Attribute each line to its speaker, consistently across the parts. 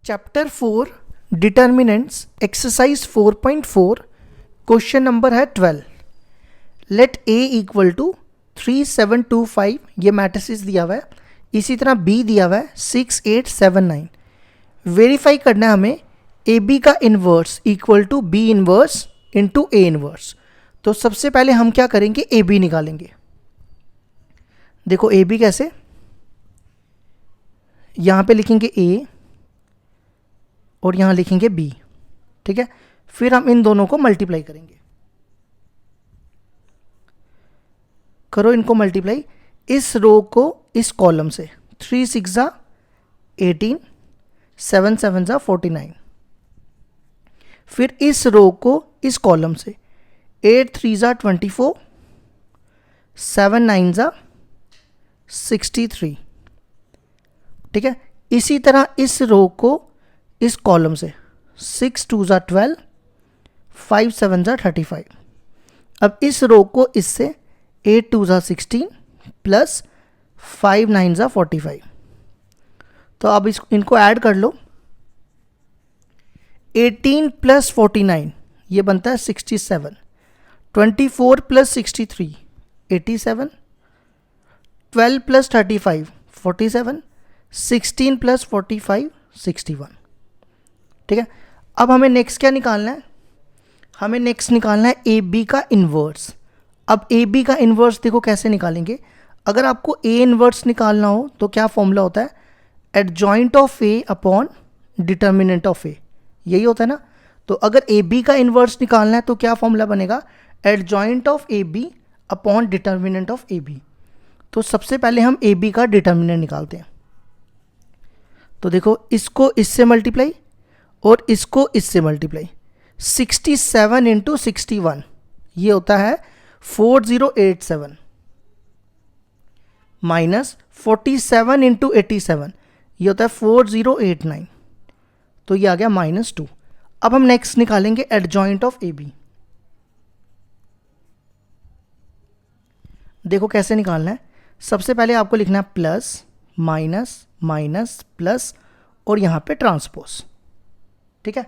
Speaker 1: Chapter 4 determinants exercise 4.4 question number है 12। Late A equal to 3725 ये matrices दिया हुआ है, इसी तरह बी दिया हुआ है 6879। वेरीफाई करना है हमें ए बी का inverse equal to B inverse into A inverse. तो सबसे पहले हम क्या करेंगे, ए बी निकालेंगे। देखो ए बी कैसे, यहाँ पे लिखेंगे ए और यहाँ लिखेंगे बी, ठीक है। फिर हम इन दोनों को मल्टीप्लाई करेंगे, करो इनको मल्टीप्लाई। इस रो को इस कॉलम से 3 6 जा 18, 7 7 जा 49। फिर इस रो को इस कॉलम से 8 3 जा 24, 7 9 जा 63, ठीक है। इसी तरह इस रो को इस कॉलम से 6 2 जा 12, 5 7 जा 35। अब इस रो को इससे 8 2 जा 16 प्लस 5 9 जा 45। तो अब इनको ऐड कर लो। 18 प्लस 49 ये बनता है 67, 24 प्लस 63 87, 12 प्लस 35 47, 16 प्लस 45 61, ठीक है। अब हमें नेक्स्ट क्या निकालना है, हमें नेक्स्ट निकालना है ए बी का इन्वर्स। अब ए बी का इन्वर्स देखो कैसे निकालेंगे। अगर आपको ए इन्वर्स निकालना हो तो क्या फॉर्मूला होता है, adjoint of A upon determinant of A, यही होता है ना। तो अगर ए बी का इन्वर्स निकालना है तो क्या फॉर्मूला बनेगा, adjoint of A B upon determinant of A B. तो सबसे पहले हम ए बी का डिटर्मिनेंट निकालते हैं। तो देखो इसको इससे मल्टीप्लाई और इसको इससे मल्टीप्लाई। 67 इंटू 61 ये होता है 4087 माइनस 47 इंटू 87 ये होता है 4089। तो ये आ गया -2। अब हम नेक्स्ट निकालेंगे एडजॉइंट ऑफ ए बी। देखो कैसे निकालना है, सबसे पहले आपको लिखना है प्लस माइनस माइनस प्लस और यहाँ पे ट्रांसपोज, ठीक है।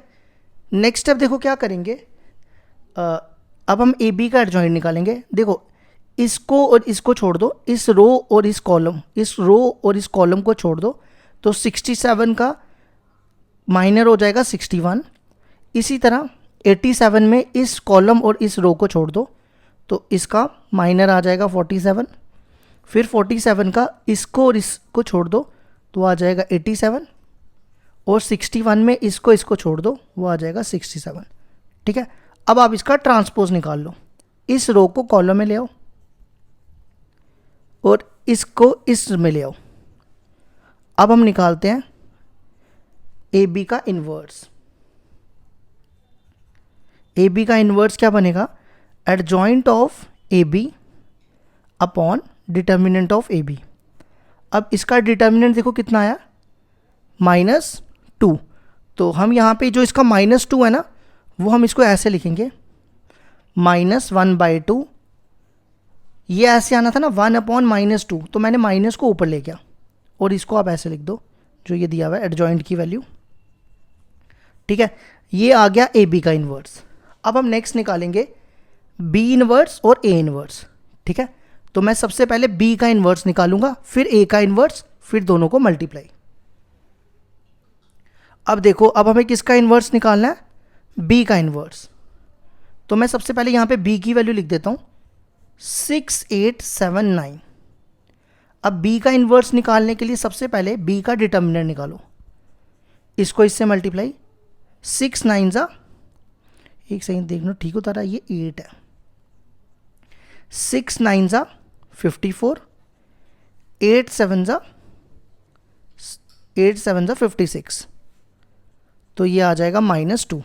Speaker 1: नेक्स्ट स्टेप देखो क्या करेंगे, अब हम ए बी का एडजॉइंट निकालेंगे। देखो इसको और इसको छोड़ दो, इस रो और इस कॉलम, इस रो और इस कॉलम को छोड़ दो, तो 67 का माइनर हो जाएगा 61। इसी तरह 87 में इस कॉलम और इस रो को छोड़ दो तो इसका माइनर आ जाएगा 47। फिर 47 का इसको और इसको छोड़ दो तो आ जाएगा 87 और 61 में इसको छोड़ दो वो आ जाएगा 67, ठीक है। अब आप इसका ट्रांसपोज निकाल लो, इस रो को कॉलम में ले आओ और इसको इस में ले आओ। अब हम निकालते हैं ए बी का इन्वर्स। ए बी का इन्वर्स क्या बनेगा, adjoint of A B upon determinant of A B. अब इसका डिटर्मिनेंट देखो कितना आया, -2। तो हम यहाँ पे जो इसका -2 है ना, वो हम इसको ऐसे लिखेंगे -1/2। ये ऐसे आना था ना 1/-2, तो मैंने माइनस को ऊपर ले गया और इसको आप ऐसे लिख दो जो ये दिया हुआ है एडजॉइंट की वैल्यू, ठीक है। ये आ गया ए बी का इन्वर्स। अब हम नेक्स्ट निकालेंगे बी इन्वर्स और ए इन्वर्स, ठीक है। तो मैं सबसे पहले बी का इन्वर्स निकालूंगा, फिर ए का इन्वर्स, फिर दोनों को मल्टीप्लाई। अब देखो अब हमें किसका इन्वर्स निकालना है, बी का इन्वर्स। तो मैं सबसे पहले यहाँ पे बी की वैल्यू लिख देता हूँ 6879। अब बी का इन्वर्स निकालने के लिए सबसे पहले बी का डिटर्मिनेंट निकालो, इसको इससे मल्टीप्लाई। 6 9 जा, एक सेकंड देखना ठीक होता रहा, ये 8 है। 6 9 जा 54, 8 7 जा 56, तो ये आ जाएगा -2।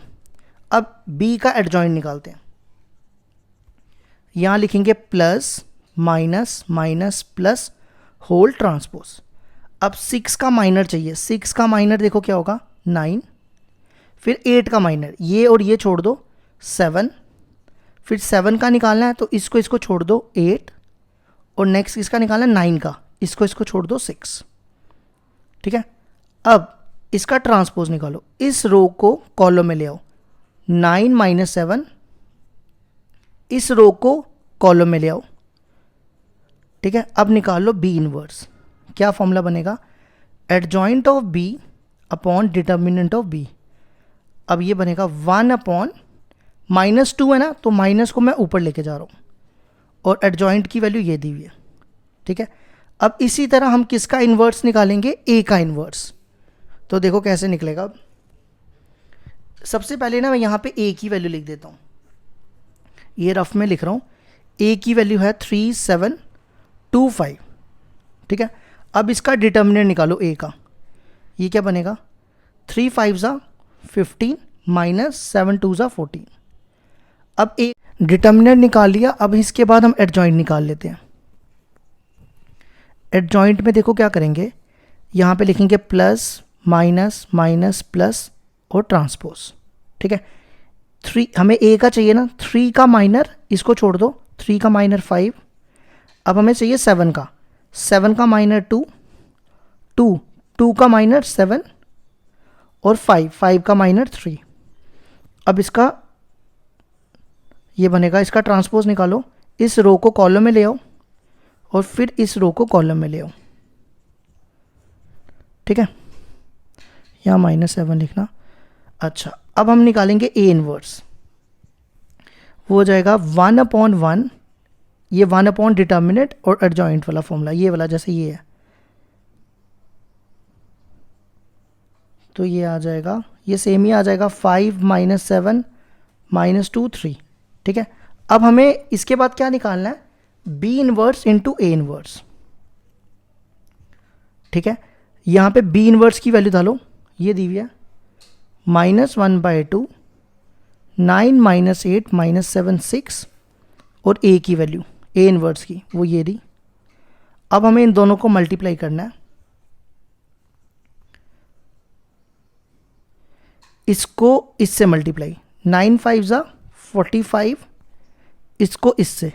Speaker 1: अब b का एडजॉइंट निकालते हैं, यहाँ लिखेंगे plus minus minus plus whole transpose. अब 6 का माइनर चाहिए, 6 का माइनर देखो क्या होगा 9, फिर 8 का माइनर ये और ये छोड़ दो 7, फिर 7 का निकालना है तो इसको छोड़ दो 8 और नेक्स्ट इसका निकालना है 9 का, इसको छोड़ दो 6, ठीक है। अब इसका ट्रांसपोज निकालो, इस रो को कॉलम में ले आओ, 9 माइनस 7, इस रो को कॉलम में ले आओ, ठीक है। अब निकाल लो बी इनवर्स। क्या फॉर्मूला बनेगा, adjoint of B upon determinant of B. अब ये बनेगा 1 अपॉन -2 है ना, तो माइनस को मैं ऊपर लेके जा रहा हूँ और एडजॉइंट की वैल्यू ये दी हुई है, ठीक है। अब इसी तरह हम किसका इन्वर्स निकालेंगे, ए का इन्वर्स। तो देखो कैसे निकलेगा। सबसे पहले ना मैं यहाँ पे ए की वैल्यू लिख देता हूँ, ये रफ में लिख रहा हूँ। ए की वैल्यू है 3725, ठीक है। अब इसका डिटर्मिनेंट निकालो ए का, ये क्या बनेगा, 3 5 15 माइनस 7 2 14। अब ए डिटर्मिनेंट निकाल लिया, अब इसके बाद हम एडजॉइंट निकाल लेते हैं। एडजॉइंट में देखो क्या करेंगे, यहाँ पे लिखेंगे प्लस माइनस माइनस प्लस और ट्रांसपोज, ठीक है। 3 हमें ए का चाहिए ना, 3 का माइनर इसको छोड़ दो, 3 का माइनर 5। अब हमें चाहिए 7 का, 7 का माइनर 2, 2 का माइनर 7 और 5 का माइनर 3। अब इसका ये बनेगा, इसका ट्रांसपोज निकालो, इस रो को कॉलम में ले आओ और फिर इस रो को कॉलम में ले आओ, ठीक है। यहाँ -7 लिखना। अच्छा, अब हम निकालेंगे ए इनवर्स। वो हो जाएगा 1/1, ये 1 अपॉन डिटर्मिनेंट और एडजॉइंट वाला फॉर्मूला, ये वाला जैसे ये है, तो ये आ जाएगा, ये सेम ही आ जाएगा 5 - 7 - 2 3, ठीक है। अब हमें इसके बाद क्या निकालना है, B inverse into A inverse, ठीक है। यहाँ पे बी इनवर्स की वैल्यू डालो, ये दी हुई है -1/2, 9 - 8 - 7 6 और ए की वैल्यू ए इनवर्स की वो ये दी। अब हमें इन दोनों को मल्टीप्लाई करना है, इसको इससे मल्टीप्लाई, 9 5 45, इसको इससे,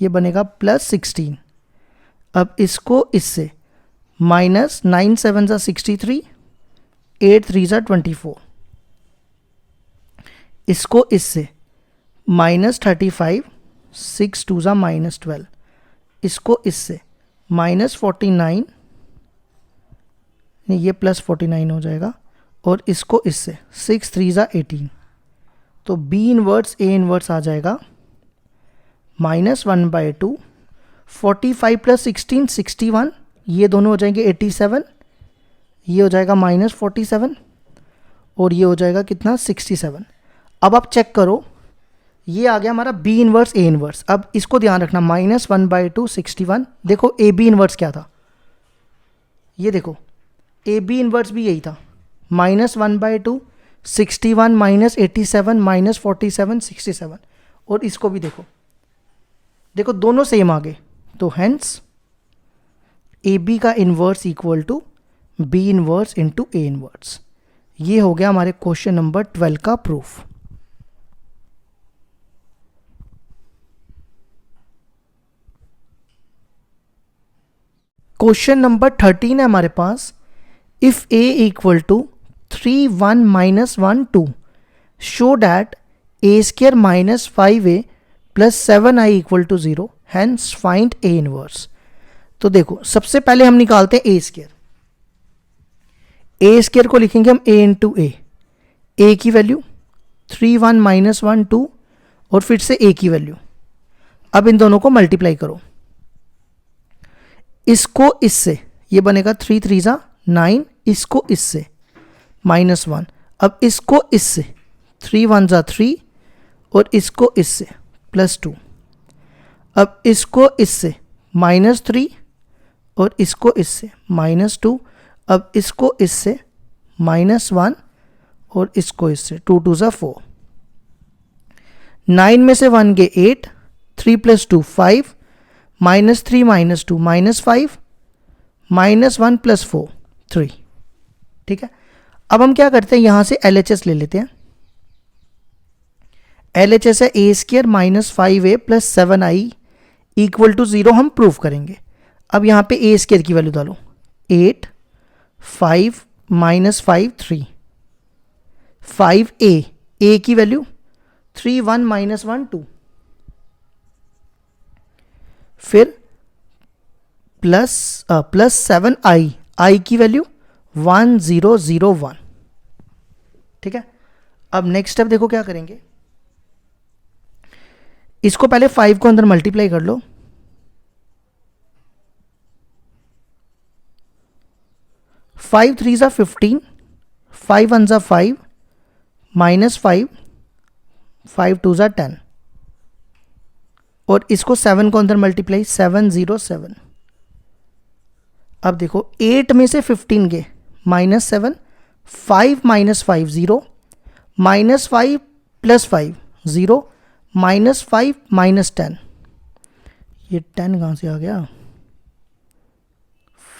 Speaker 1: ये बनेगा +16। अब इसको इससे -9 7 63, 8 3 24, इसको इससे -35, 6 2 -12, इसको इससे -49, नहीं ये +49 हो जाएगा, और इसको इससे 6 3 18। तो बी इनवर्स ए इनवर्स आ जाएगा -1/2, 45 + 16 61, ये दोनों हो जाएंगे 87, ये हो जाएगा -47 और ये हो जाएगा कितना 67। अब आप चेक करो, ये आ गया हमारा बी इनवर्स ए इनवर्स। अब इसको ध्यान रखना, -1/2 61, देखो ए बी इनवर्स क्या था, ये देखो ए बी इनवर्स भी यही था, -1/2 61 -87 -47 67, और इसको भी देखो, देखो दोनों सेम आ गए। तो हेंस ए बी का inverse equal to B inverse into A inverse. ये हो गया हमारे क्वेश्चन नंबर 12 का प्रूफ। क्वेश्चन नंबर 13 है हमारे पास, if A equal to 3 1 -1 2 show that a² - 5a + 7i = 0, hence find A inverse. तो देखो सबसे पहले हम निकालते हैं a²। a² को लिखेंगे हम a इंटू ए की वैल्यू 3 1 -1 2 और फिर से a की वैल्यू। अब इन दोनों को मल्टीप्लाई करो, इसको इससे, ये बनेगा 3 3 9, इसको इससे -1, अब इसको इससे 3 1 3 और इसको इससे +2, अब इसको इससे -3 और इसको इससे -2, अब इसको इससे -1 और इसको इससे 2 2 4, 9 में से 1 गए 8, 3 + 2 5, -3 - 2 -5, -1 + 4 3, ठीक है। अब हम क्या करते हैं, यहां से LHS ले लेते हैं। LHS है a² - 5a + 7i = 0, हम प्रूव करेंगे। अब यहाँ पे a² की वैल्यू डालो, 8 5 माइनस 5 3, 5a, a की वैल्यू 3 1 माइनस 1 2, फिर प्लस 7 i की वैल्यू 1 0 0 1। ठीक है, अब नेक्स्ट स्टेप देखो क्या करेंगे, इसको पहले 5 को अंदर मल्टीप्लाई कर लो, 5 3 ज़ा 15, 5 1 ज़ा 5, माइनस 5, 5 2 ज़ा 10, और इसको 7 को अंदर मल्टीप्लाई, 7 0 7। अब देखो 8 में से 15 गए, minus 7, 5 minus 5 0, minus 5 plus 5 0, minus 5 minus 10, ये 10 कहाँ से आ गया,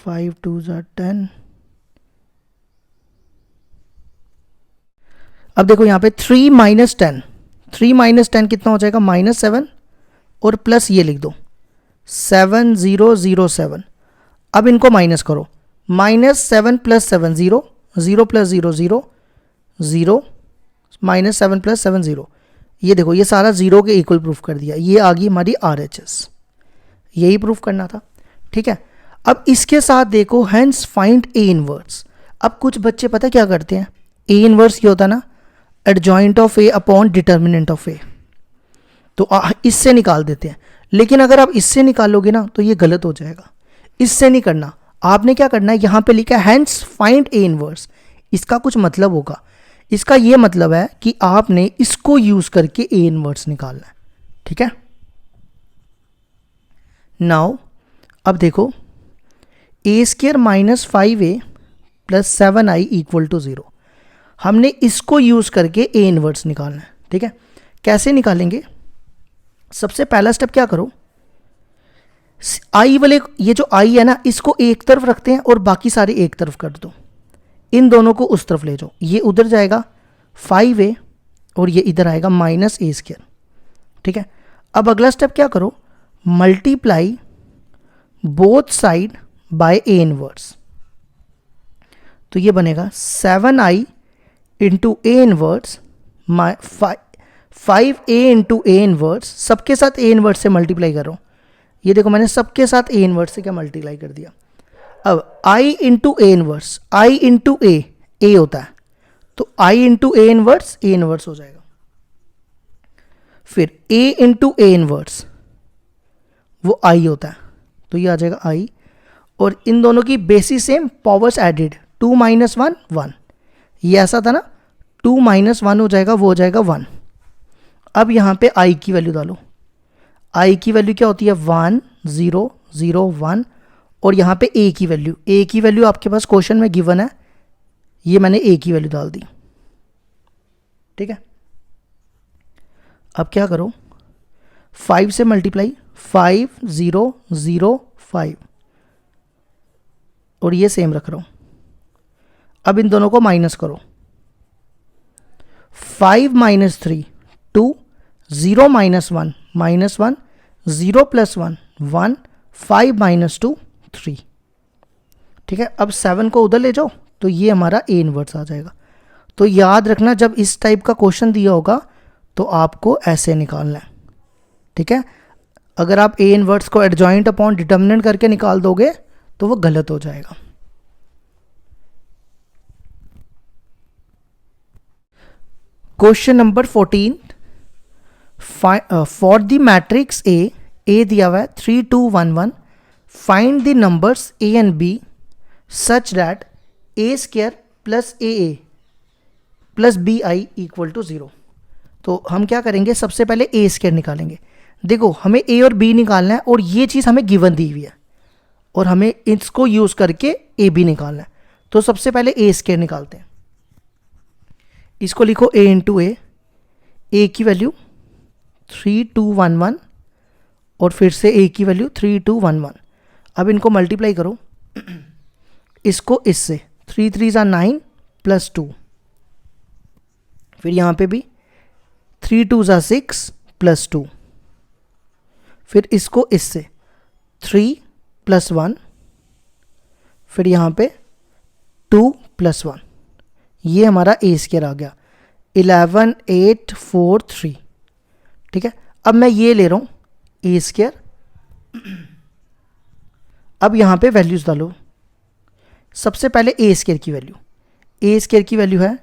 Speaker 1: 5 2 ज़ा 10। अब देखो यहाँ पे 3 माइनस 10, 3 माइनस 10 कितना हो जाएगा, माइनस 7, और प्लस ये लिख दो 7 0 0 7। अब इनको माइनस करो, minus 7 plus 7 0, 0 plus 0 0 0, minus 7 plus 7 0। ये देखो ये सारा जीरो के इक्वल प्रूफ कर दिया, ये आ गई हमारी RHS, यही प्रूफ करना था। ठीक है, अब इसके साथ देखो हेंस फाइंड ए इनवर्स। अब कुछ बच्चे पता क्या करते हैं, ए इनवर्स क्या होता है ना, adjoint of A upon determinant of A, तो इससे निकाल देते हैं। लेकिन अगर आप इससे निकालोगे ना तो ये गलत हो जाएगा, इससे नहीं करना। आपने क्या करना है, यहाँ पे लिखा है हेंस फाइंड ए इनवर्स, इसका कुछ मतलब होगा, इसका ये मतलब है कि आपने इसको यूज करके ए इनवर्स निकालना है। ठीक है, नाउ अब देखो A square minus 5a plus 7i equal to 0, हमने इसको यूज करके ए इनवर्स निकालना है। ठीक है, कैसे निकालेंगे, सबसे पहला स्टेप क्या करो, आई वाले ये जो आई है ना, इसको एक तरफ रखते हैं और बाकी सारे एक तरफ कर दो, इन दोनों को उस तरफ ले जाओ, ये उधर जाएगा 5a और ये इधर आएगा माइनस ए स्क्वायर। ठीक है, अब अगला स्टेप क्या करो, multiply both side by A inverse, तो ये बनेगा 7i into A inverse 5a into A inverse, सबके साथ ए इनवर्स से मल्टीप्लाई करो, ये देखो मैंने सबके साथ ए इनवर्स से क्या मल्टीप्लाई कर दिया। अब i into A inverse, i into A होता है, तो i इंटू ए इनवर्स हो जाएगा, फिर a इंटू ए इनवर्स वो i होता है, तो ये आ जाएगा i, और इन दोनों की basis same, powers added, 2 minus 1 1, ये ऐसा था ना, 2 माइनस 1 हो जाएगा, वो हो जाएगा 1। अब यहाँ पे i की वैल्यू डालो, i की वैल्यू क्या होती है 1 0 0 1, और यहाँ पे a की वैल्यू आपके पास क्वेश्चन में गिवन है, ये मैंने a की वैल्यू डाल दी। ठीक है, अब क्या करो, 5 से मल्टीप्लाई, 5 0 0 5, और ये सेम रख रहा हूँ। अब इन दोनों को माइनस करो, 5 minus 3 2, 0 minus 1 minus 1, 0 plus 1 1, 5 minus 2 3। ठीक है, अब 7 को उधर ले जाओ, तो ये हमारा ए इनवर्स आ जाएगा। तो याद रखना, जब इस टाइप का क्वेश्चन दिया होगा तो आपको ऐसे निकालना है। ठीक है, अगर आप ए इनवर्स को एडजॉइंट अपॉन डिटर्मिनेंट करके निकाल दोगे तो वो गलत हो जाएगा। Question number 14, for the matrix A दिया हुआ है 3 2 1 1, find the numbers A and B such that A square plus A plus B I equal to 0। तो हम क्या करेंगे, सबसे पहले ए स्क्वायर निकालेंगे। देखो हमें ए और बी निकालना है, और ये चीज़ हमें गिवन दी हुई है, और हमें इसको यूज़ करके ए बी निकालना है। तो सबसे पहले ए स्क्वायर निकालते हैं, इसको लिखो ए इंटू ए की वैल्यू 3 2 1 1, और फिर से ए की वैल्यू 3 2 1 1। अब इनको मल्टीप्लाई करो, इसको इससे 3 3 9 प्लस 2, फिर यहाँ पे भी 3 2 6 प्लस 2, फिर इसको इससे 3 प्लस 1, फिर यहाँ पे 2 प्लस 1, ये हमारा ए स्क्वायर आ गया 11843। ठीक है, अब मैं ये ले रहा हूँ ए स्क्वायर। अब यहाँ पे वैल्यूज डालो। सबसे पहले ए स्क्वायर की वैल्यू, ए स्क्वायर की वैल्यू है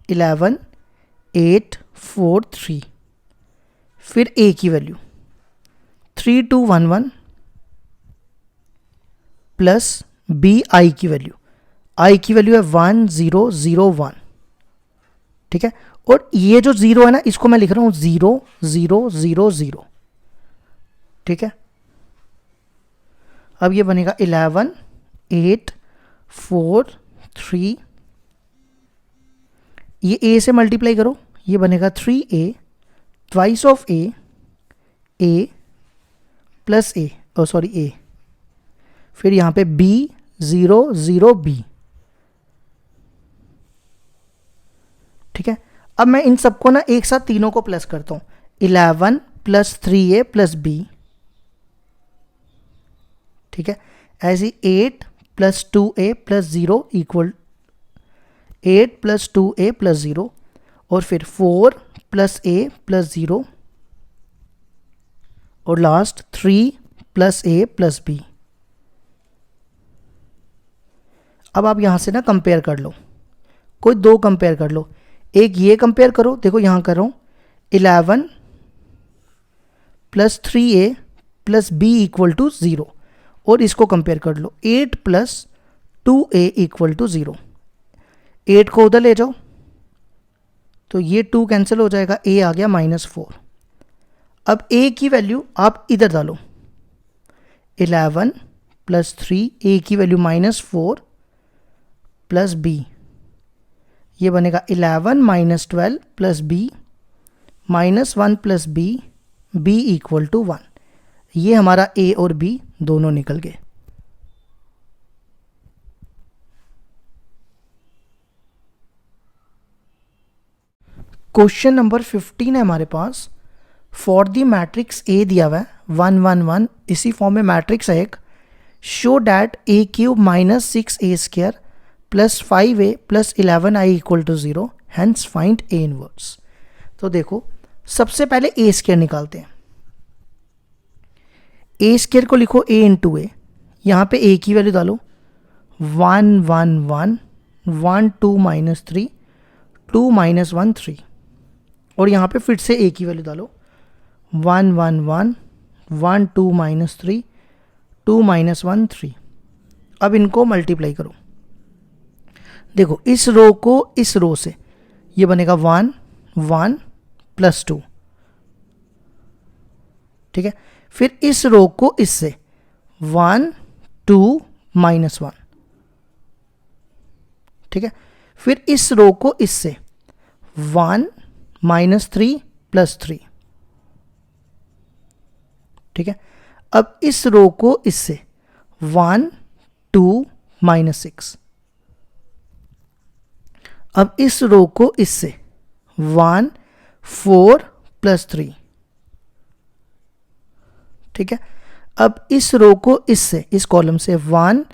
Speaker 1: 11843। फिर ए की वैल्यू 3211 प्लस बी आई की वैल्यू, आई की वैल्यू है 1001। ठीक है, और ये जो जीरो है ना, इसको मैं लिख रहा हूं 0000। ठीक है, अब ये बनेगा 11843। ये ए से मल्टीप्लाई करो, ये बनेगा 3a twice of A plus A, sorry A, फिर यहां पे b 00b। ठीक है, अब मैं इन सबको ना एक साथ तीनों को प्लस करता हूं, 11 प्लस 3a प्लस b। ठीक है, ऐसी 8 plus 2a plus 0 equal 8 plus 2a plus 0, और फिर 4 प्लस a प्लस 0, और last 3 plus a plus b। अब आप यहां से ना कंपेयर कर लो, कोई दो कंपेयर कर लो। एक ये कंपेयर करो, देखो यहां कर रहा हूं 11 plus 3a plus b equal to 0, और इसको कंपेयर कर लो 8 प्लस 2a इक्वल टू 0। 8 को उधर ले जाओ तो ये 2 कैंसिल हो जाएगा, a आ गया -4। अब a की वैल्यू आप इधर डालो, 11 प्लस 3, a की वैल्यू -4 प्लस b, ये बनेगा 11 minus 12 plus b -1 plus b, b equal to 1। ये हमारा a और b दोनों निकल गए। क्वेश्चन नंबर 15 है हमारे पास। फॉर द मैट्रिक्स ए दिया हुआ है 1 1 1, इसी फॉर्म में मैट्रिक्स है एक। Show that A cube minus 6a square plus 5a plus 11i equal to 0, hence find A inverse. तो देखो सबसे पहले ए स्क्वायर निकालते हैं। ए स्क्वायर को लिखो a इंटू ए, यहाँ पे a की वैल्यू डालो 1 1 1 1 2 माइनस 3 2 माइनस 1 3, और यहाँ पे फिर से a की वैल्यू डालो 1 1 1 1 2 माइनस 3 2 माइनस 1 3। अब इनको मल्टीप्लाई करो, देखो इस रो को इस रो से, ये बनेगा 1 1 प्लस 2। ठीक है, फिर इस रो को इससे 1 2 माइनस 1। ठीक है, फिर इस रो को इससे 1 माइनस 3 प्लस 3। ठीक है, अब इस रो को इससे 1 2 माइनस 6। अब इस रो को इससे 1 4 प्लस 3। ठीक है, अब इस रो को इससे, इस कॉलम से 1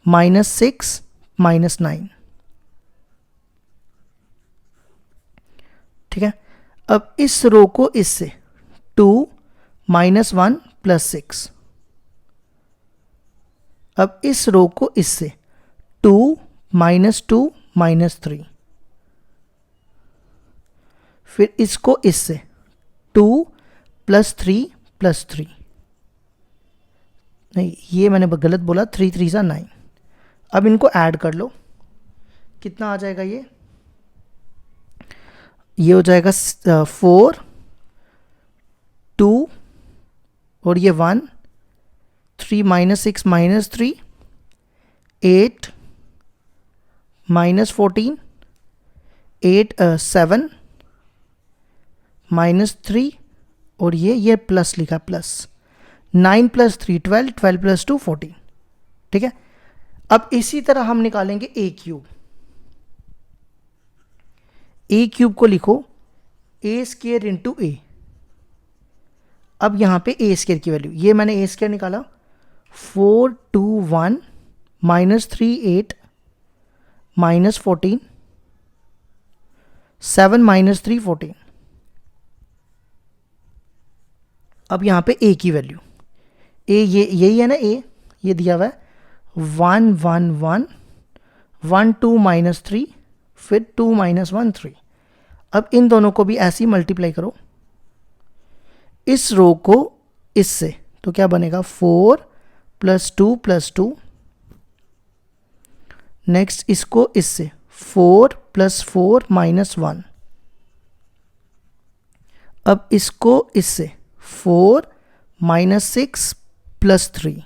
Speaker 1: माइनस 6 माइनस 9। ठीक है, अब इस रो को इससे 2 माइनस 1 प्लस 6। अब इस रो को इससे 2 माइनस 2 माइनस 3। फिर इसको इससे 2 प्लस 3 प्लस 3। नहीं, ये मैंने गलत बोला, 3 3 सा 9। अब इनको ऐड कर लो, कितना आ जाएगा ये हो जाएगा 4 2 और ये 1 3 माइनस 6 माइनस 3 8 माइनस 14 8 7 माइनस 3, और ये प्लस लिखा प्लस 9 प्लस 3 12 12 प्लस 2 14। ठीक है, अब इसी तरह हम निकालेंगे ए क्यूब। ए क्यूब को लिखो ए स्क्वायर इंटू ए। अब यहां पे ए स्क्वायर की वैल्यू, ये मैंने ए स्क्वायर निकाला 4 2 1 माइनस 3 8 माइनस 14, 7 माइनस 3 14। अब यहाँ पे a की वैल्यू, a ये यही है ना, a ये दिया हुआ है 1 1 1 1 2 माइनस 3, फिर 2 माइनस 1 3। अब इन दोनों को भी ऐसे ही मल्टीप्लाई करो, इस रो को इससे, तो क्या बनेगा 4 प्लस 2 प्लस 2। नेक्स्ट इसको इससे 4 प्लस 4 माइनस 1। अब इसको इससे 4 माइनस 6 प्लस 3।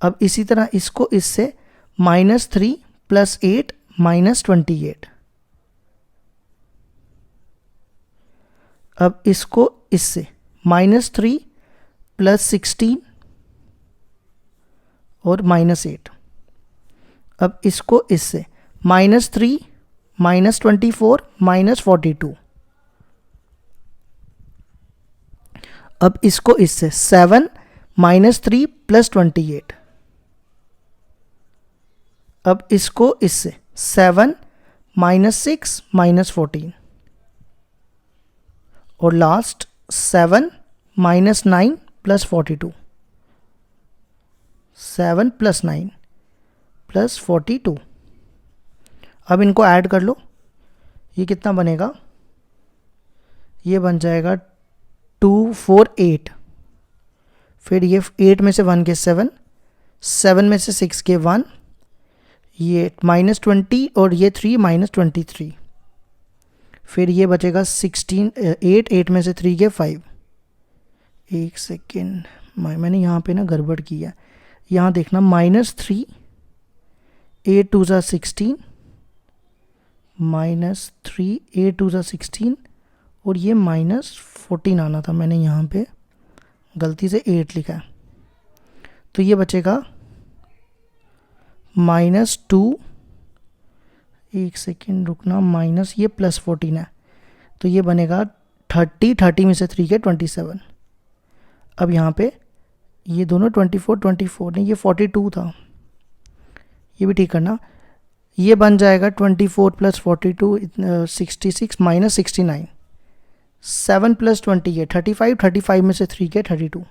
Speaker 1: अब इसी तरह इसको इससे माइनस 3 प्लस 8 माइनस 28। अब इसको इससे माइनस 3 प्लस 16 और माइनस 8। अब इसको इससे माइनस 3 माइनस 24 माइनस 42। अब इसको इससे 7 माइनस 3 प्लस 28। अब इसको इससे 7 माइनस 6 माइनस 14 और last 7 minus 9 plus 42। 7 plus 9 plus 42। अब इनको ऐड कर लो, ये कितना बनेगा, ये बन जाएगा 2 4 8। फिर ये 8 में से 1 के 7, 7 में से 6 के 1, ये माइनस 20 और ये 3 माइनस 23। फिर ये बचेगा 16 8 में से 3 के 5। एक सेकेंड, मैंने यहाँ पे ना गड़बड़ किया, यहाँ देखना माइनस 3 8 2 ज़ा 16 माइनस 3 8 2 ज़ा 16 और ये माइनस 14 आना था, मैंने यहाँ पे गलती से 8 लिखा है। तो ये बचेगा माइनस 2, एक सेकेंड रुकना, माइनस ये प्लस 14 है, तो ये बनेगा 30 30 में से 3 के 27। अब यहाँ पे ये दोनों 24 24 नहीं, ये 42 था, ये भी ठीक करना। ये बन जाएगा 24 प्लस 42 66 माइनस 69। 7 प्लस 28 35, 35 में से 3 के 32।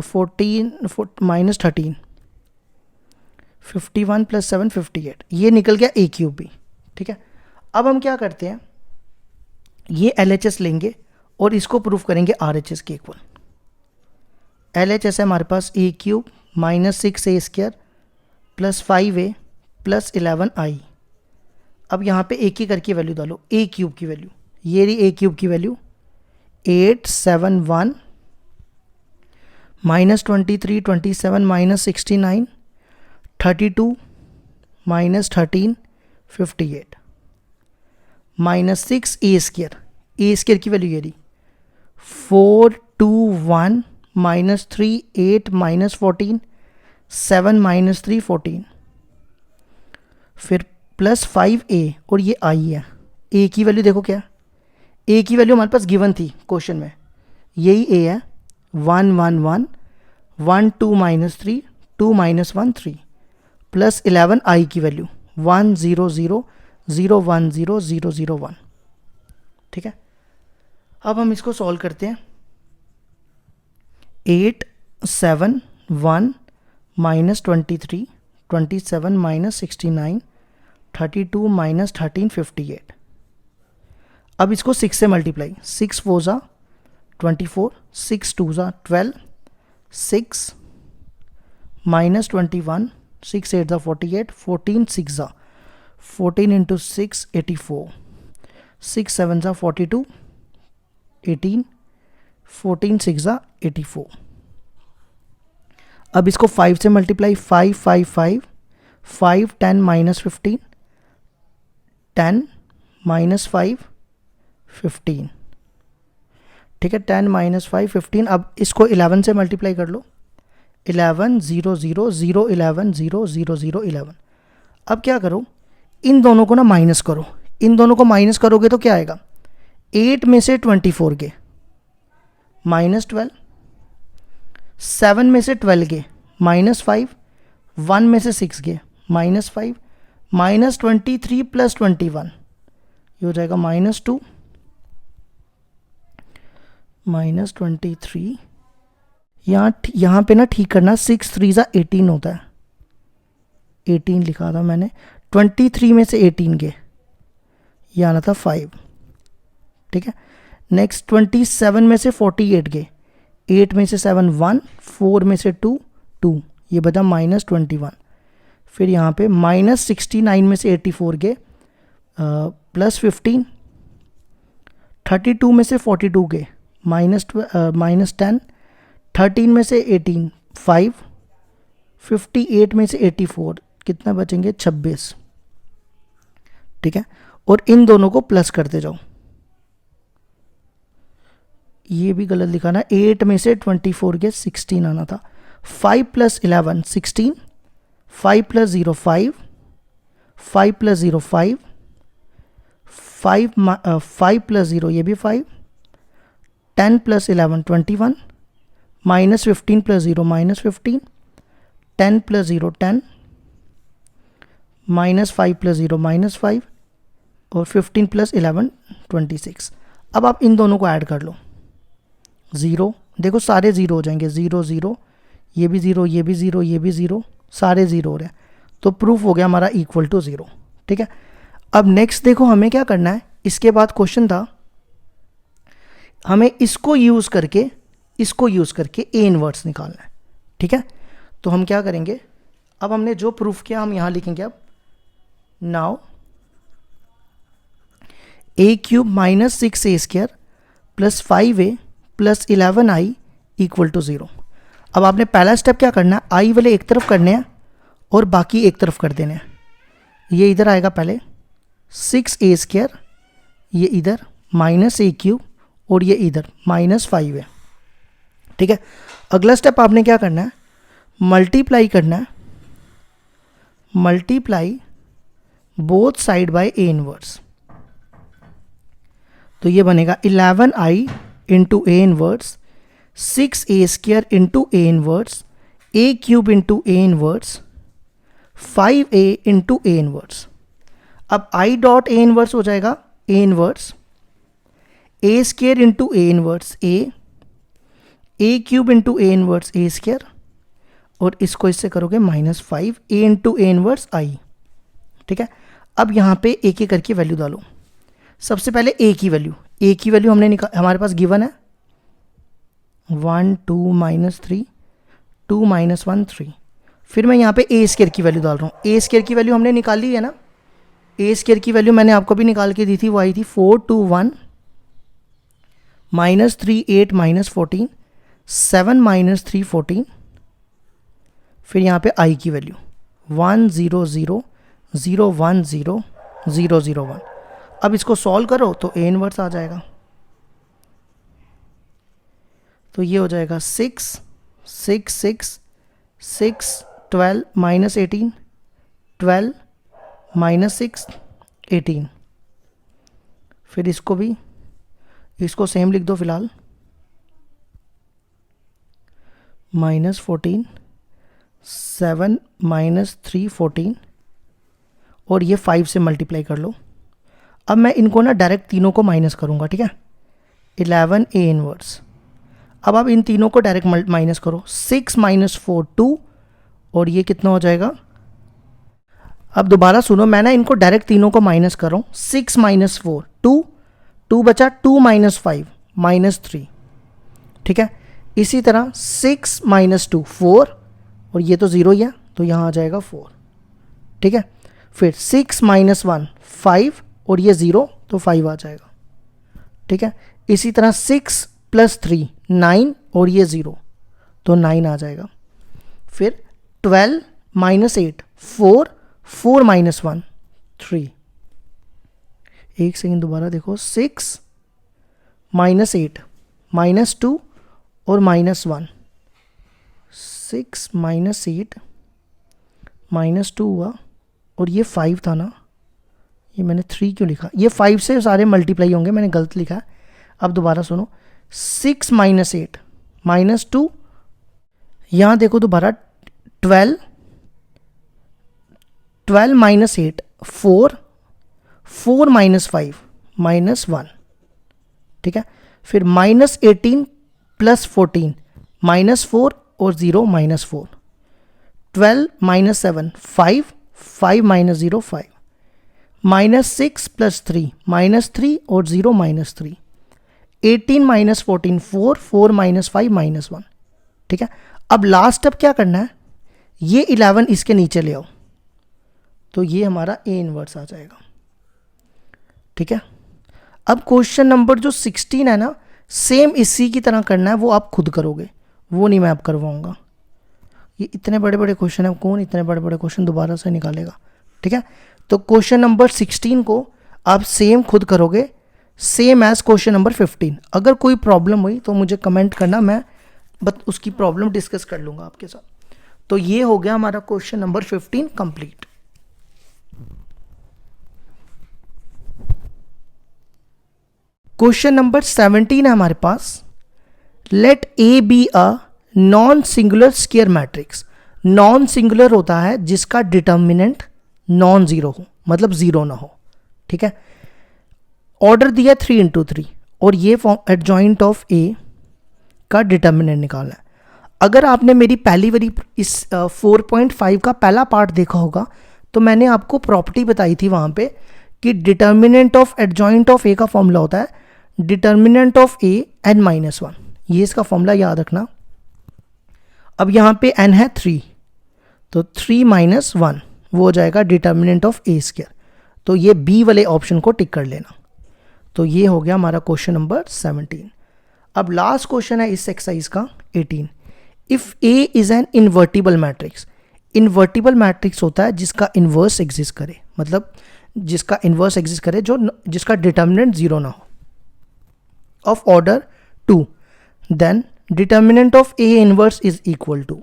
Speaker 1: 14 माइनस 13 51 प्लस 7 58। ये निकल गया a क्यूब भी, ठीक है। अब हम क्या करते हैं, ये LHS लेंगे और इसको प्रूफ करेंगे RHS के इक्वल। LHS है हमारे पास a cube minus 6a square plus 5a plus 11i। अब यहाँ पे एक ही करके वैल्यू डालो, a क्यूब की वैल्यू, ये रही a क्यूब की value 871 minus 23 27 minus 69 32 minus 13 58 minus 6 a square की वैल्यू ये रही 421 माइनस 3 8 माइनस 14 7 माइनस 3 14। फिर प्लस 5a और ये i है। a की वैल्यू देखो क्या, a की वैल्यू हमारे पास गिवन थी क्वेश्चन में, यही a है 1 1 1 1 2 माइनस 3 2 माइनस 1 3 प्लस 11 i की वैल्यू 1 0 0 0 1 0 0 0 1, ठीक है। अब हम इसको सॉल्व करते हैं। 8 7 1 माइनस 23 27 माइनस 69 32 माइनस 13 58। अब इसको 6 से मल्टीप्लाई, 6 4 ज़ा 24 6 2 ज़ा 12 6 माइनस 21 6 8 ज़ा 48 14 6 ज़ा 14 इंटू 6 84 6 7 ज़ा 42 18 14 6 ज़ा 84। अब इसको 5 से मल्टीप्लाई, 5 5 5 5 10 माइनस 15 10 माइनस 5 15, ठीक है। 10 माइनस 5 15। अब इसको 11 से मल्टीप्लाई कर लो, 11 0 0 0 11 0 0 0 11। अब क्या करो, इन दोनों को ना माइनस करो, इन दोनों को माइनस करोगे तो क्या आएगा, 8 में से 24 के माइनस 12, 7 में से 12 के माइनस 5, 1 में से 6 गए, -5, -23 प्लस 21, ये हो जाएगा -2, -23, यहाँ पे ना ठीक करना, 6 3 ज़ा 18 होता है, 18 लिखा था मैंने, 23 में से 18 गए, ये आना था 5, ठीक है। नेक्स्ट 27 में से 48 गए, 8 में से 7 1, 4 में से 2 2, ये बचा -21। फिर यहाँ पे -69 में से 84 गए, +15, 32 में से 42 गए, -10, 13 में से 18 5, 58 में से 84, कितना बचेंगे 26, ठीक है। और इन दोनों को प्लस करते जाओ, ये भी गलत लिखा ना, 8 में से 24 के 16 आना था, 5 + 11 16, 5 + 0 5, 5 + 0 5, 5 + 0 ये भी 5, 10 + 11 21, -15 + 0 -15, 10 + 0 10, -5 + 0 -5, और 15 + 11 26। अब आप इन दोनों को ऐड कर लो, 0, देखो सारे 0 हो जाएंगे, 0 0, ये भी 0, ये भी 0, ये भी 0, सारे 0 हो रहे हैं, तो प्रूफ हो गया हमारा इक्वल टू 0, ठीक है। अब नेक्स्ट देखो हमें क्या करना है, इसके बाद क्वेश्चन था हमें इसको यूज़ करके ए इनवर्स निकालना है, ठीक है। तो हम क्या करेंगे, अब हमने जो प्रूफ किया हम यहाँ लिखेंगे, अब now a³ - 6a² + 5a + 11i = 0। अब आपने पहला स्टेप क्या करना है, आई वाले एक तरफ करने हैं और बाकी एक तरफ कर देने हैं। ये इधर आएगा पहले 6a², ये इधर -a³ और ये इधर -5 है, ठीक है। अगला स्टेप आपने क्या करना है, मल्टीप्लाई करना है, multiply both side by A inverse, तो ये बनेगा 11i into A inverse, 6a² into A inverse, a³ into A inverse, 5a into A inverse. अब i डॉट ए इनवर्स हो जाएगा A inverse, a² into A inverse a³ into A inverse a², और इसको इससे करोगे -5 a into A inverse i, ठीक है। अब यहाँ पे एक एक करके वैल्यू डालो। सबसे पहले a की वैल्यू हमने हमारे पास गिवन है 1 2 -3 2 -1 3। फिर मैं यहाँ पे a² की वैल्यू डाल रहा हूँ। a² की वैल्यू हमने निकाली है ना, a² की वैल्यू मैंने आपको भी निकाल के दी थी, वो आई थी 4 2 1 -3 8 -14 7 -3 14। फिर यहाँ पे i की वैल्यू 1 0 0 0 1 0 0 0 1। अब इसको सॉल्व करो तो ए इनवर्स आ जाएगा, तो ये हो जाएगा 6 6 6 6 12 -18 12 -6 18। फिर इसको सेम लिख दो फिलहाल, -14 7 -3 14, और ये 5 से मल्टीप्लाई कर लो। अब मैं इनको ना डायरेक्ट तीनों को माइनस करूँगा, ठीक है। 11 ए इनवर्स, अब आप इन तीनों को डायरेक्ट माइनस करो, 6 -4 2, और ये कितना हो जाएगा। अब दोबारा सुनो, मैं ना इनको डायरेक्ट तीनों को माइनस कर रहा हूँ, 6 -4 2 2 बचा, 2 -5 -3, ठीक है। इसी तरह 6 -2 4, और ये तो 0 ही है तो यहाँ आ जाएगा 4, ठीक है। फिर 6 -1 5, और ये 0 तो 5 आ जाएगा, ठीक है। इसी तरह 6 + 3 9, और ये 0 तो 9 आ जाएगा। फिर 12 -8 4 4 -1 3। एक सेकेंड दोबारा देखो, 6 -8 -2 और -1, 6 -8 -2 हुआ, और ये 5 था ना, ये मैंने 3 क्यों लिखा, ये 5 से सारे मल्टीप्लाई होंगे, मैंने गलत लिखा है। अब दोबारा सुनो, 6 -8 -2, यहाँ देखो दोबारा 12 12 माइनस 8 4, 4 माइनस 5 माइनस 1, ठीक है। फिर माइनस 18 प्लस 14 माइनस 4 और 0 minus 4, 12 minus 7 5, 5 minus 0 5, minus 6 plus 3 minus 3 और 0 माइनस 3, 18 माइनस 14 4, 4 माइनस 5 माइनस 1, ठीक है। अब लास्ट स्टेप क्या करना है, ये 11 इसके नीचे ले आओ, तो ये हमारा ए इनवर्स आ जाएगा, ठीक है। अब क्वेश्चन नंबर जो 16 है ना, सेम इसी की तरह करना है, वो आप खुद करोगे, वो नहीं मैं आप करवाऊंगा। ये इतने बड़े बड़े क्वेश्चन है, कौन इतने बड़े बड़े क्वेश्चन दोबारा से निकालेगा, ठीक है। तो क्वेश्चन नंबर 16 को आप सेम खुद करोगे, सेम एज क्वेश्चन नंबर 15। अगर कोई प्रॉब्लम हुई तो मुझे कमेंट करना, मैं बस उसकी प्रॉब्लम डिस्कस कर लूँगा आपके साथ। तो ये हो गया हमारा question number 15 complete. Question number 17 है हमारे पास, let A be a non singular square matrix. Non singular होता है जिसका डिटर्मिनेंट नॉन जीरो हो, मतलब जीरो ना हो, ठीक है। ऑर्डर दिया 3 into 3 और ये एडजॉइंट ऑफ ए का डिटर्मिनेंट निकालना है। अगर आपने मेरी पहली वाली इस 4.5 का पहला पार्ट देखा होगा तो मैंने आपको प्रॉपर्टी बताई थी वहाँ पे कि डिटर्मिनेंट ऑफ एडजॉइंट ऑफ ए का फॉर्मूला होता है determinant of A n minus 1, ये इसका फॉर्मूला याद रखना। अब यहाँ पे n है 3, तो 3 माइनस 1 वो हो जाएगा डिटर्मिनेंट ऑफ ए स्क्वायर, तो ये बी वाले ऑप्शन को टिक कर लेना। तो ये हो गया हमारा क्वेश्चन नंबर 17। अब लास्ट क्वेश्चन है इस एक्सरसाइज का 18। If A is an invertible matrix. Invertible matrix होता है जिसका इन्वर्स एग्जिस्ट करे, मतलब जिसका इन्वर्स एग्जिस्ट करे जिसका डिटर्मिनेंट जीरो ना हो, of order 2, then determinant of A inverse is equal to.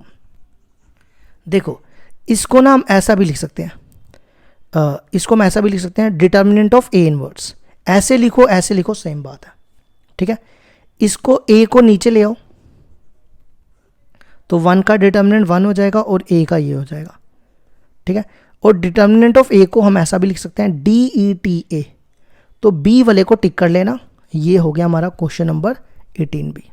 Speaker 1: देखो इसको ना हम ऐसा भी लिख सकते हैं, इसको हम ऐसा भी लिख सकते हैं डिटर्मिनेंट ऑफ ए इनवर्स। ऐसे लिखो ऐसे लिखो सेम बात है, ठीक है। इसको ए को नीचे ले आओ तो 1 का डिटर्मिनेंट 1 हो जाएगा और ए का ये हो जाएगा, ठीक है। और डिटर्मिनेंट ऑफ ए को हम ऐसा भी लिख सकते हैं DETA, तो बी वाले को टिक कर लेना। ये हो गया हमारा क्वेश्चन नंबर 18 भी।